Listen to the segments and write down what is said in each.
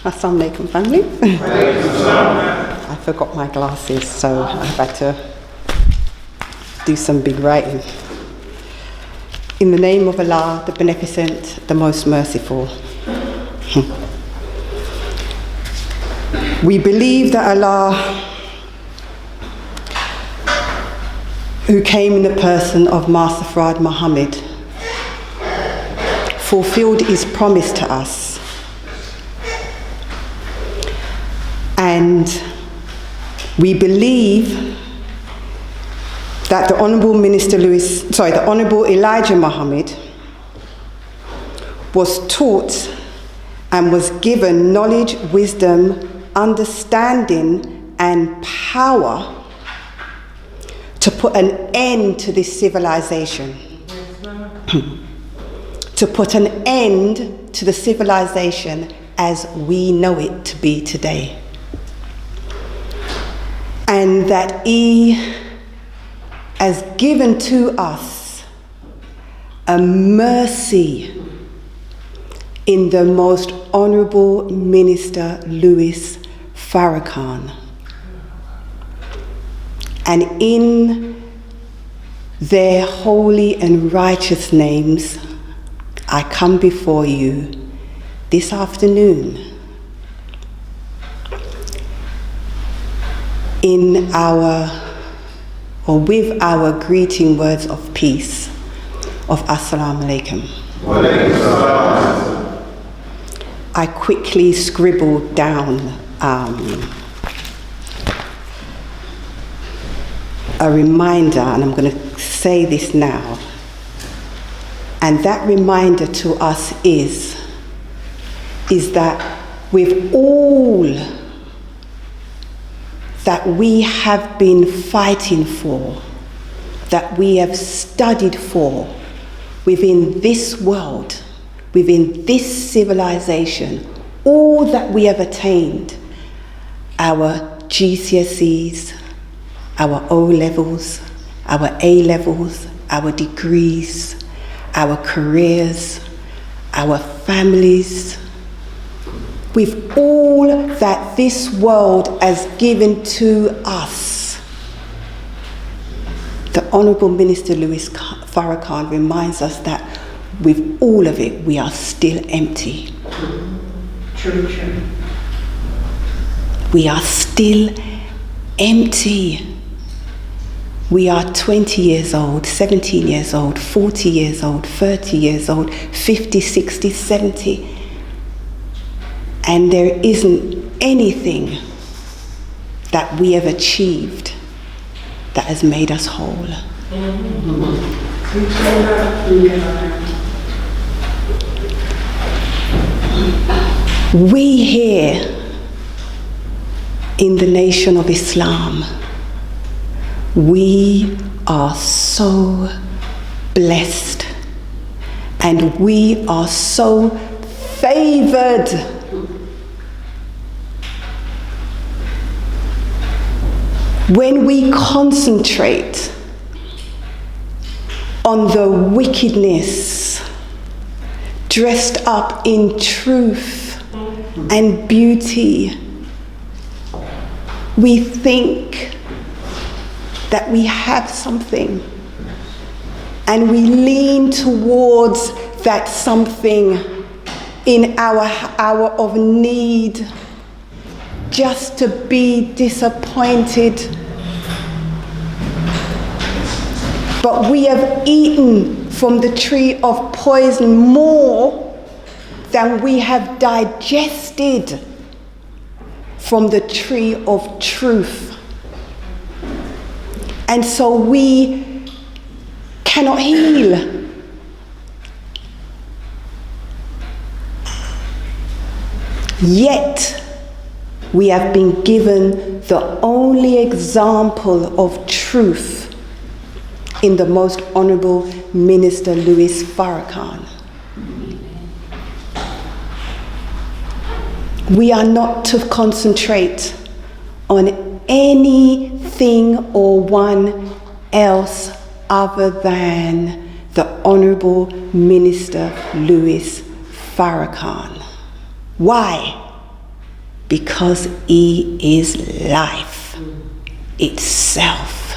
Assalamu alaikum, family. I forgot my glasses, so I had to do some big writing. In the name of Allah, the Beneficent, the Most Merciful. We believe that Allah, who came in the person of Master Farad Muhammad, fulfilled his promise to us. And we believe that the Honourable the Honourable Elijah Muhammad was taught and was given knowledge, wisdom, understanding, and power to put an end to this civilization. To put an end to the civilization as we know it to be today. And that he has given to us a mercy in the most Honourable Minister Louis Farrakhan. And in their holy and righteous names, I come before you this afternoon with our greeting words of peace of Assalamu alaikum. I quickly scribbled down a reminder, and I'm going to say this now. And that reminder to us is that with all that we have been fighting for, that we have studied for within this world, within this civilization, all that we have attained, our GCSEs, our O-levels, our A-levels, our degrees, our careers, our families, with all that this world has given to us, the Honourable Minister Louis Farrakhan reminds us that with all of it, we are still empty. True. We are still empty. We are 20 years old, 17 years old, 40 years old, 30 years old, 50, 60, 70. And there isn't anything that we have achieved that has made us whole. We here in the nation of Islam, we are so blessed and we are so favored. When we concentrate on the wickedness dressed up in truth and beauty, we think that we have something and we lean towards that something in our hour of need, just to be disappointed. But we have eaten from the tree of poison more than we have digested from the tree of truth. And so we cannot heal. Yet, we have been given the only example of truth in the Most Honourable Minister Louis Farrakhan. We are not to concentrate on anything or one else other than the Honourable Minister Louis Farrakhan. Why? because he is life itself.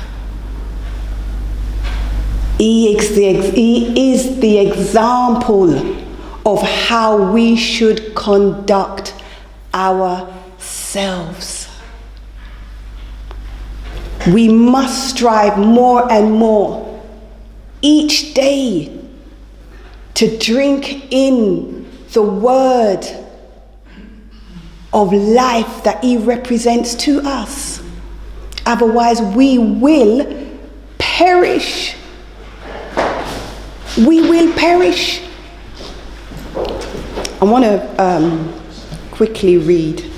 He is the example of how we should conduct ourselves. We must strive more and more each day to drink in the word of life that he represents to us. Otherwise, we will perish. We will perish. I want to quickly read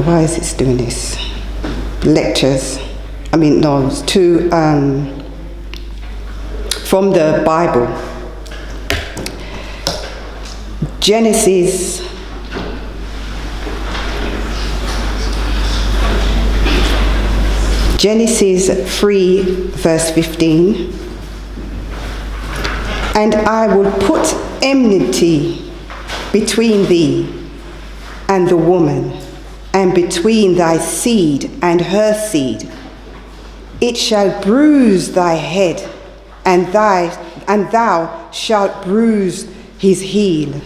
why is it doing this? Lectures. It's from the Bible. Genesis 3 verse 15. And I will put enmity between thee and the woman, and between thy seed and her seed. It shall bruise thy head, and thou shalt bruise his heel.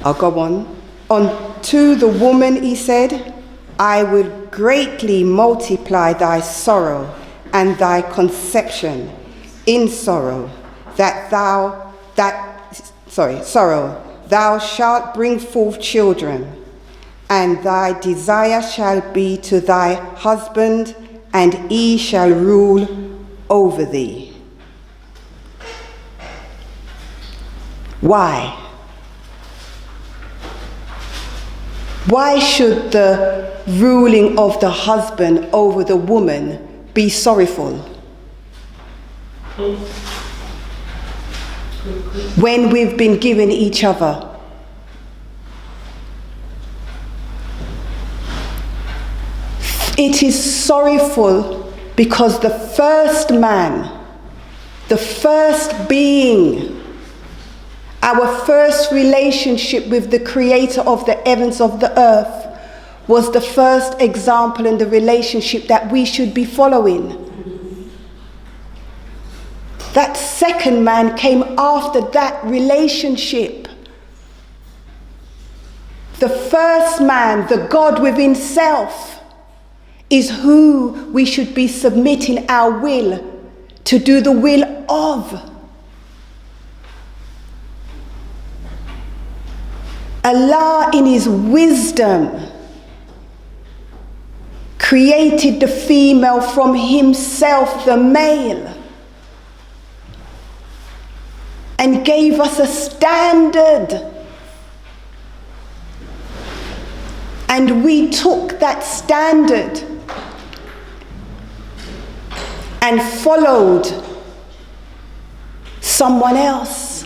I'll go on. Unto the woman he said, I will greatly multiply thy sorrow and thy conception in sorrow. Thou shalt bring forth children, and thy desire shall be to thy husband, and he shall rule over thee. Why? Why should the ruling of the husband over the woman be sorrowful? When we've been given each other. It is sorrowful because the first man, the first being, our first relationship with the creator of the heavens of the earth, was the first example in the relationship that we should be following. That second man came after that relationship. The first man, the God within self, is who we should be submitting our will to do the will of. Allah in his wisdom created the female from himself, the male, and gave us a standard. And we took that standard and followed someone else.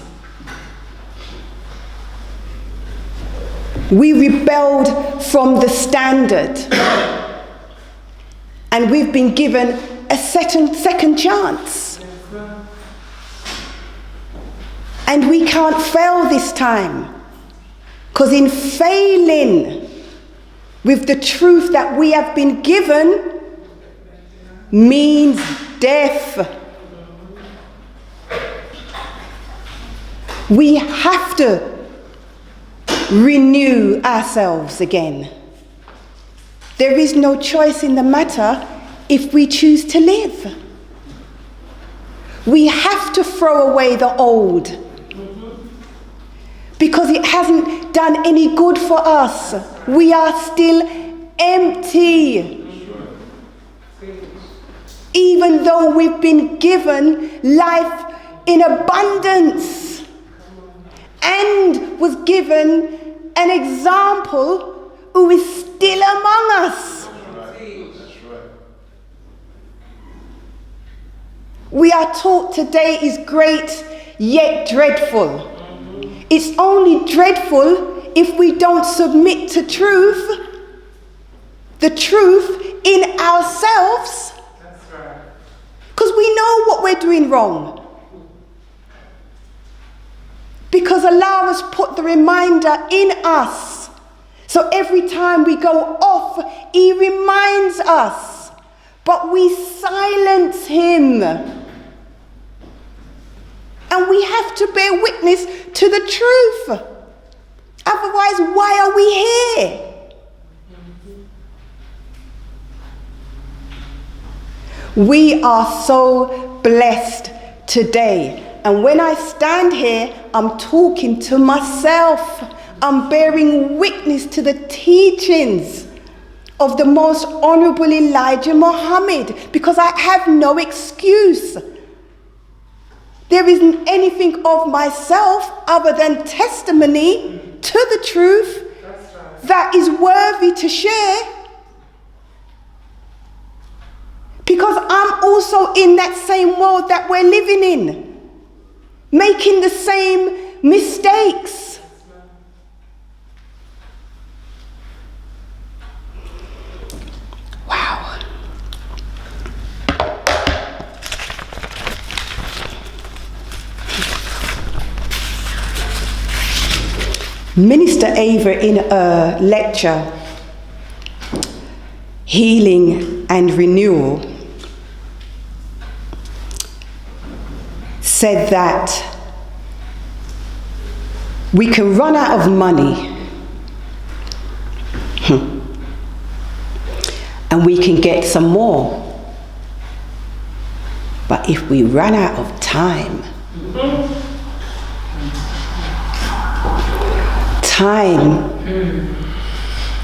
We rebelled from the standard, and we've been given a second chance. And we can't fail this time, because in failing with the truth that we have been given means death. We have to renew ourselves again. There is no choice in the matter if we choose to live. We have to throw away the old, because it hasn't done any good for us. We are still empty. Even though we've been given life in abundance and was given an example who is still among us. We are taught today is great yet dreadful. It's only dreadful if we don't submit to truth. The truth in ourselves. That's right. Because we know what we're doing wrong. Because Allah has put the reminder in us. So every time we go off, He reminds us. But we silence Him. And we have to bear witness to the truth. Otherwise, why are we here? We are so blessed today. And when I stand here, I'm talking to myself. I'm bearing witness to the teachings of the most honorable Elijah Muhammad, because I have no excuse. There isn't anything of myself other than testimony to the truth that is worthy to share. Because I'm also in that same world that we're living in, making the same mistakes. Wow. Minister Ava, in a lecture, Healing and Renewal, said that we can run out of money and we can get some more. But if we run out of time, time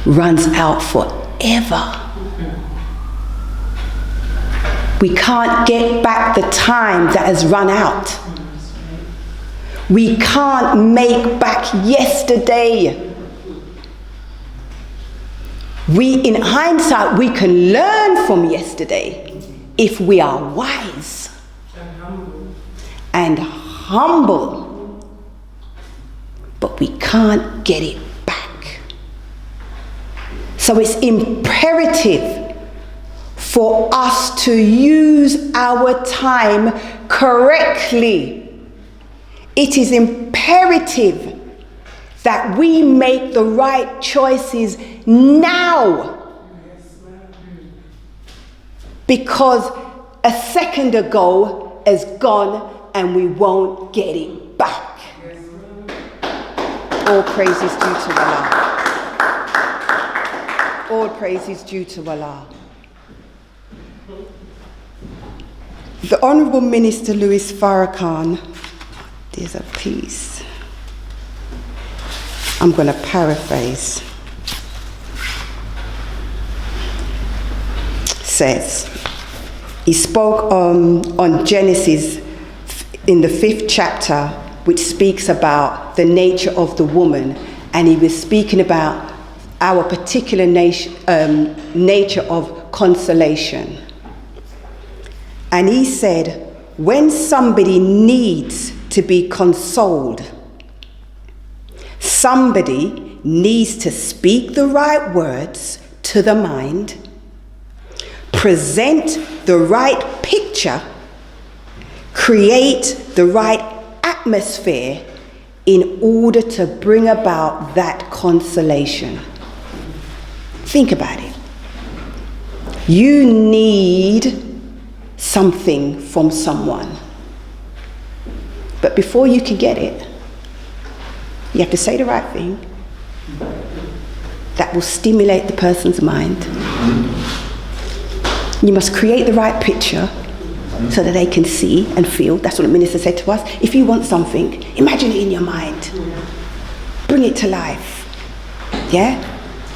runs out forever. We can't get back the time that has run out. We can't make back yesterday. In hindsight, we can learn from yesterday if we are wise and humble. But we can't get it back. So it's imperative for us to use our time correctly. It is imperative that we make the right choices now. Because a second ago is gone and we won't get it back. All praise is due to Allah. All praise is due to Allah. The Honourable Minister Louis Farrakhan, there's a piece. I'm going to paraphrase. Says, he spoke on Genesis in the 5th chapter, which speaks about the nature of the woman, and he was speaking about our particular nature of consolation. And he said, when somebody needs to be consoled, somebody needs to speak the right words to the mind, present the right picture, create the right atmosphere in order to bring about that consolation. Think about it. You need something from someone. But before you can get it, you have to say the right thing that will stimulate the person's mind. You must create the right picture so that they can see and feel. That's what the minister said to us. If you want something, imagine it in your mind. Bring it to life. Yeah?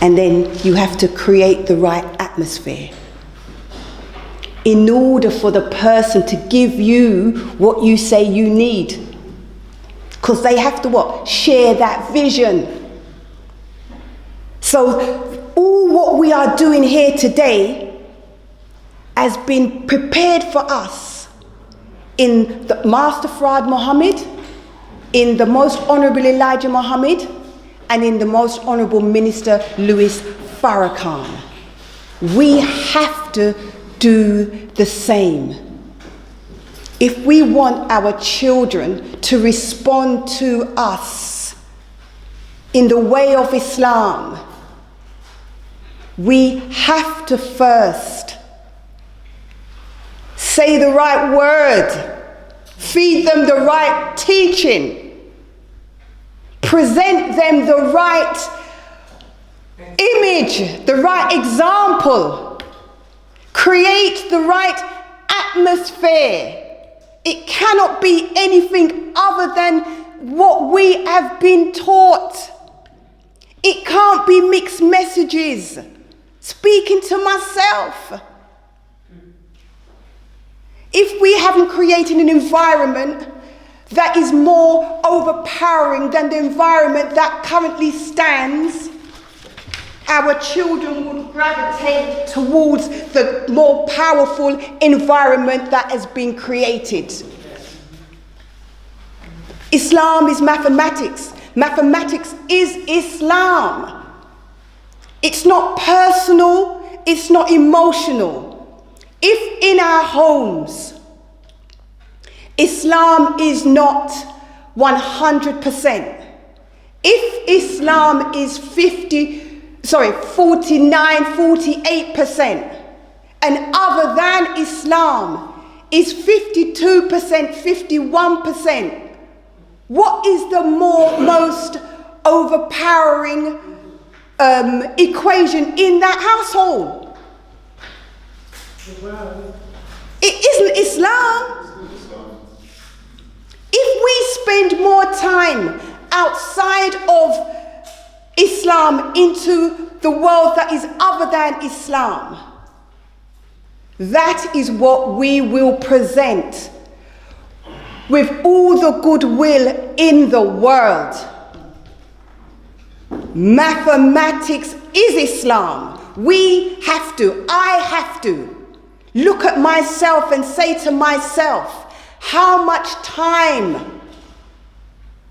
And then you have to create the right atmosphere in order for the person to give you what you say you need. Because they have to what? Share that vision. So all what we are doing here today has been prepared for us in the Master Fard Muhammad, in the Most Honourable Elijah Muhammad, and in the Most Honourable Minister Louis Farrakhan. We have to do the same. If we want our children to respond to us in the way of Islam, we have to first say the right word, feed them the right teaching, present them the right image, the right example, create the right atmosphere. It cannot be anything other than what we have been taught. It can't be mixed messages. Speaking to myself. If we haven't created an environment that is more overpowering than the environment that currently stands, our children will gravitate towards the more powerful environment that has been created. Islam is mathematics. Mathematics is Islam. It's not personal, it's not emotional. If in our homes, Islam is not 100%, if Islam is 49, 48%, and other than Islam is 52%, 51%, what is the most overpowering equation in that household? It isn't Islam. If we spend more time outside of Islam into the world that is other than Islam, that is what we will present with all the goodwill in the world. Mathematics is Islam. I have to look at myself and say to myself, how much time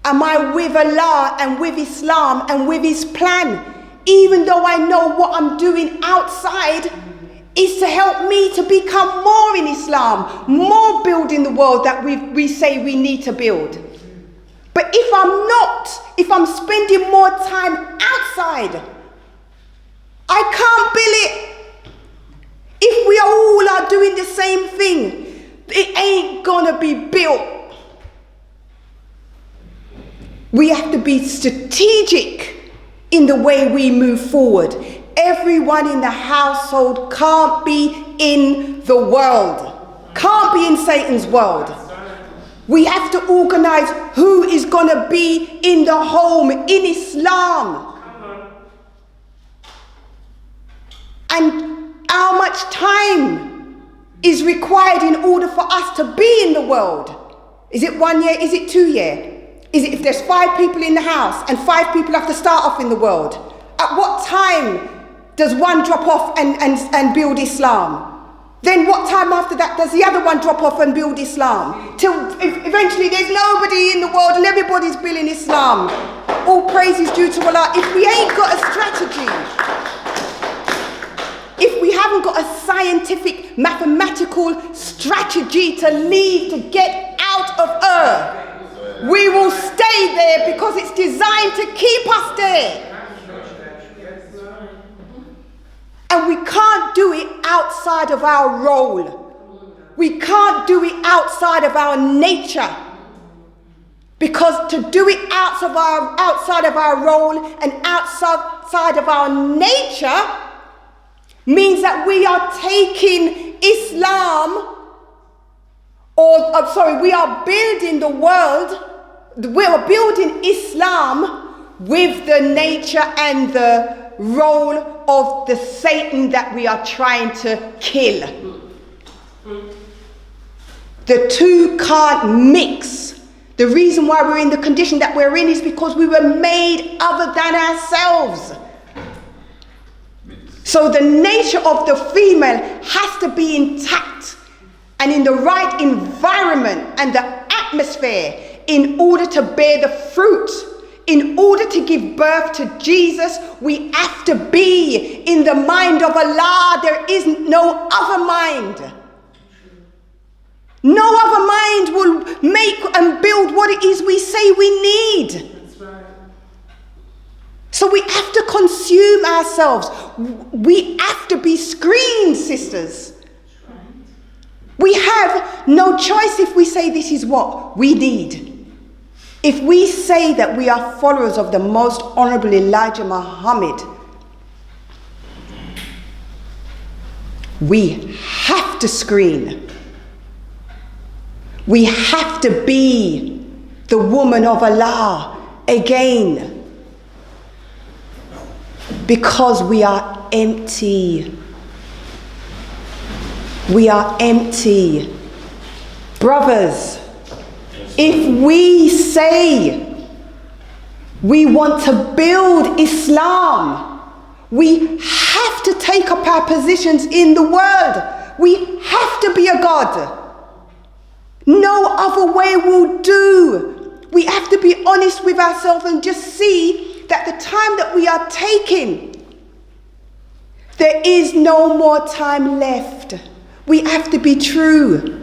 am I with Allah and with Islam and with His plan? Even though I know what I'm doing outside is to help me to become more in Islam, more building the world that we say we need to build. But if I'm spending more time outside, I can't build it. If we all are doing the same thing, it ain't gonna be built. We have to be strategic in the way we move forward. Everyone in the household can't be in the world, can't be in Satan's world. We have to organize who is going to be in the home in Islam. And how much time is required in order for us to be in the world? Is it 1 year? Is it 2 years? Is it if there's 5 people in the house and 5 people have to start off in the world? At what time does one drop off and build Islam? Then what time after that does the other one drop off and build Islam? Till eventually there's nobody in the world and everybody's building Islam. All praise is due to Allah. If we ain't got a strategy, if we haven't got a scientific, mathematical strategy to leave, to get out of Earth, we will stay there because it's designed to keep us there. And we can't do it outside of our role. We can't do it outside of our nature. Because to do it outside of our role and outside of our nature means that we are taking Islam, we are building the world, we are building Islam with the nature and the role of the Satan that we are trying to kill. The two can't mix. The reason why we're in the condition that we're in is because we were made other than ourselves. So the nature of the female has to be intact and in the right environment and the atmosphere in order to bear the fruit, in order to give birth to Jesus, we have to be in the mind of Allah. There is no other mind. No other mind will make and build what it is we say we need. That's right. So we have to consume ourselves. We have to be screened, sisters. We have no choice if we say this is what we need. If we say that we are followers of the most honorable Elijah Muhammad, we have to screen. We have to be the woman of Allah again, because we are empty. We are empty. Brothers, if we say we want to build Islam, we have to take up our positions in the world. We have to be a God. No other way will do. We have to be honest with ourselves and just see that the time that we are taking, there is no more time left. We have to be true.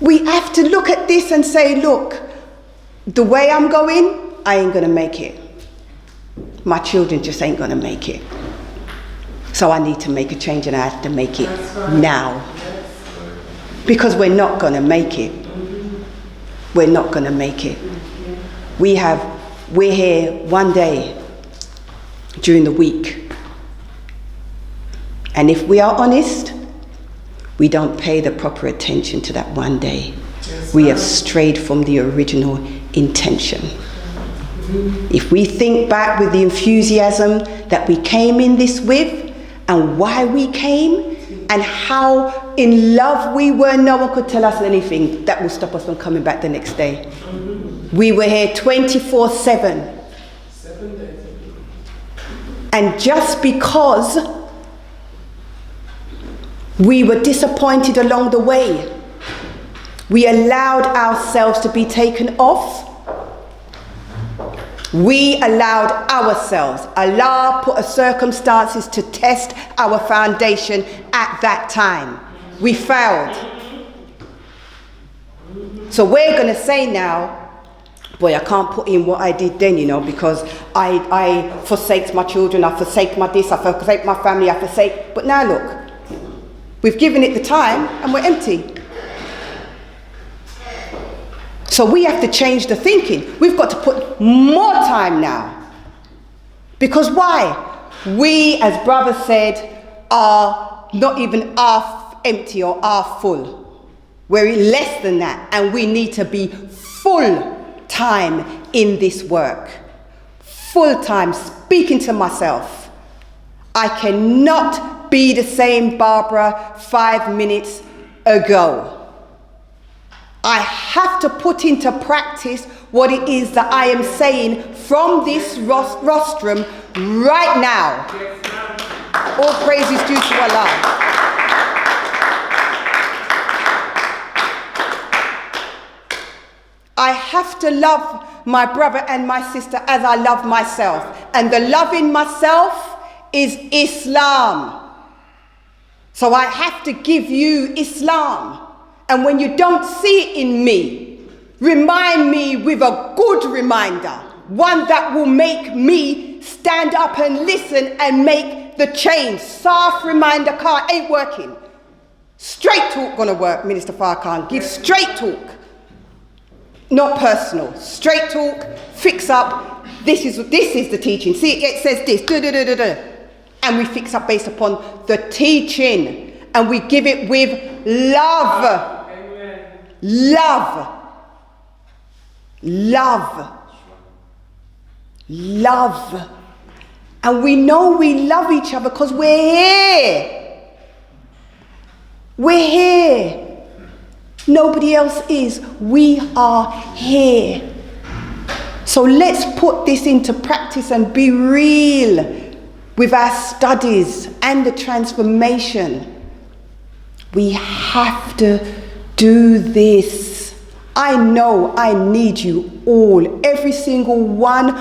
We have to look at this and say, look, the way I'm going, I ain't going to make it. My children just ain't going to make it. So I need to make a change, and I have to make it now. Because we're not going to make it. We're not going to make it. We're here one day during the week. And if we are honest, we don't pay the proper attention to that one day. We have strayed from the original intention. If we think back with the enthusiasm that we came in this with, and why we came, and how in love we were, no one could tell us anything that will stop us from coming back the next day. We were here 24/7. And just because we were disappointed along the way, we allowed ourselves to be taken off. We allowed ourselves. Allah put circumstances to test our foundation at that time. We failed. So we're going to say now, boy, I can't put in what I did then, because I forsake my children, I forsake my this, I forsake my family, I forsake. But now look, we've given it the time and we're empty. So we have to change the thinking. We've got to put more time now. Because why? We, as brother said, are not even half empty or half full. We're less than that. And we need to be full time in this work. Full time speaking to myself. I cannot be the same Barbara 5 minutes ago. I have to put into practice what it is that I am saying from this rostrum right now. All praise is due to Allah. I have to love my brother and my sister as I love myself. And the loving myself is Islam. So I have to give you Islam. And when you don't see it in me, remind me with a good reminder, one that will make me stand up and listen and make the change. Soft reminder card ain't working. Straight talk gonna work, Minister Farrakhan. Give straight talk. Not personal. Straight talk, fix up. This is the teaching. See, it says this. And we fix up based upon the teaching. And we give it with love. Love. Love. Love. And we know we love each other because we're here. We're here. Nobody else is. We are here. So let's put this into practice and be real with our studies and the transformation. We have to do this. I know I need you all, every single one,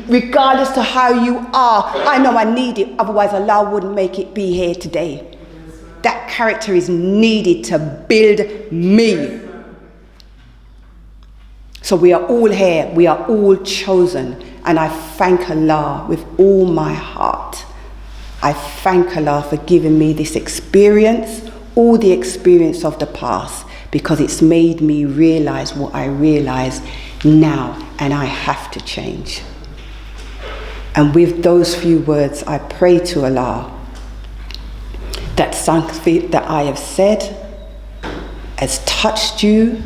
regardless to how you are. I know I need it, otherwise Allah wouldn't make it be here today. That character is needed to build me. So we are all here, we are all chosen, and I thank Allah with all my heart. I thank Allah for giving me this experience, all the experience of the past, because it's made me realize what I realize now, and I have to change. And with those few words, I pray to Allah that something that I have said has touched you,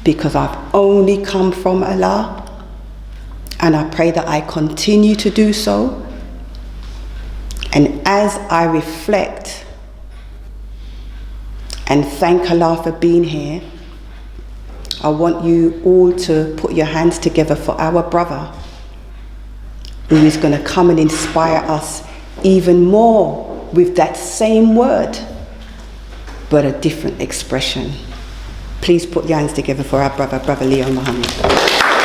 because I've only come from Allah, and I pray that I continue to do so. And as I reflect and thank Allah for being here, I want you all to put your hands together for our brother, who is going to come and inspire us even more with that same word, but a different expression. Please put your hands together for our brother, Brother Leo Muhammad.